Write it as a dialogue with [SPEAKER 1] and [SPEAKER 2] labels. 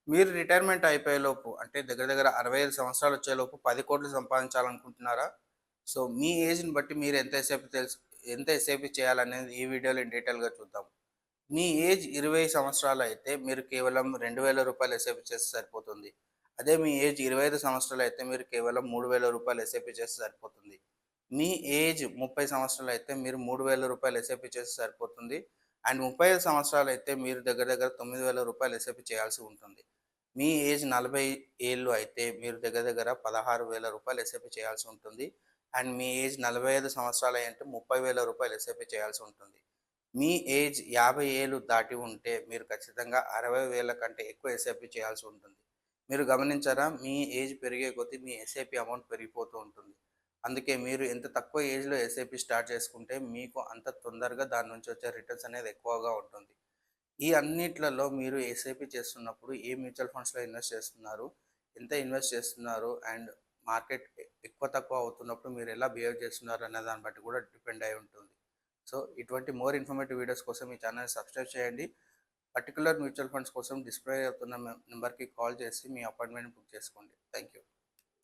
[SPEAKER 1] మీరు రిటైర్మెంట్ అయిపోయేలోపు అంటే దగ్గర దగ్గర 65 సంవత్సరాలు వచ్చేలోపు 10,00,00,000 సంపాదించాలనుకుంటున్నారా? సో, మీ ఏజ్‌ని బట్టి మీరు ఎంత ఎస్ఐపి చేయాలనేది ఈ వీడియోలో ఇన్ డీటెయిల్‌గా చూద్దాం. మీ ఏజ్ 20 సంవత్సరాలయితే మీరు కేవలం రూ. 2,000 ఎస్ఐపి చేస్తే సరిపోతుంది. అదే మీ ఏజ్ 25 సంవత్సరాలయితే మీరు కేవలం రూ. 3,000 ఎస్ఐపి చేస్తే సరిపోతుంది. మీ ఏజ్ 30 సంవత్సరాలయితే మీరు రూ. 3,000 ఎస్ఐపి చేస్తే సరిపోతుంది. అండ్ 35 సంవత్సరాలయితే మీరు దగ్గర దగ్గర రూ. 9,000 ఎస్ఐపి చేయాల్సి ఉంటుంది. మీ ఏజ్ 40 ఏళ్ళు అయితే మీరు దగ్గర దగ్గర రూ. 16,000 ఎస్ఐపి చేయాల్సి ఉంటుంది. అండ్ మీ ఏజ్ 45 సంవత్సరాలయ్యంటే రూ. 30,000 ఎస్ఐపి చేయాల్సి ఉంటుంది. మీ ఏజ్ 50 ఏళ్ళు దాటి ఉంటే మీరు ఖచ్చితంగా 60,000 కంటే ఎక్కువ ఎస్ఐపి చేయాల్సి ఉంటుంది. మీరు గమనించారా? మీ ఏజ్ పెరిగే కొద్దీ మీ ఎస్ఐపి అమౌంట్ పెరిగిపోతూ ఉంటుంది. అందుకే మీరు ఎంత తక్కువ ఏజ్‌లో ఎస్ఐపి స్టార్ట్ చేసుకుంటే మీకు అంత తొందరగా దాని నుంచి వచ్చే రిటర్న్స్ అనేది ఎక్కువగా ఉంటుంది. ఈ అన్నిట్లలో మీరు ఎస్ఐపి చేస్తున్నప్పుడు ఏ మ్యూచువల్ ఫండ్స్‌లో ఇన్వెస్ట్ చేస్తున్నారు? ఎంత ఇన్వెస్ట్ చేస్తున్నారు? అండ్ మార్కెట్ ఎక్కువ తక్కువ అవుతున్నప్పుడు మీరు ఎలా బిహేవ్ చేస్తున్నారు అనే దాన్ని బట్టి కూడా డిపెండ్ అయి ఉంటుంది. సో, ఇటువంటి మోర్ ఇన్ఫర్మేటివ్ వీడియోస్ కోసం ఈ ఛానెల్‌ని సబ్స్క్రైబ్ చేయండి. పర్టిక్యులర్ మ్యూచువల్ ఫండ్స్ కోసం డిస్ప్లే అవుతున్న నంబర్‌కి కాల్ చేసి మీ అపాయింట్‌మెంట్ బుక్ చేసుకోండి. Thank you.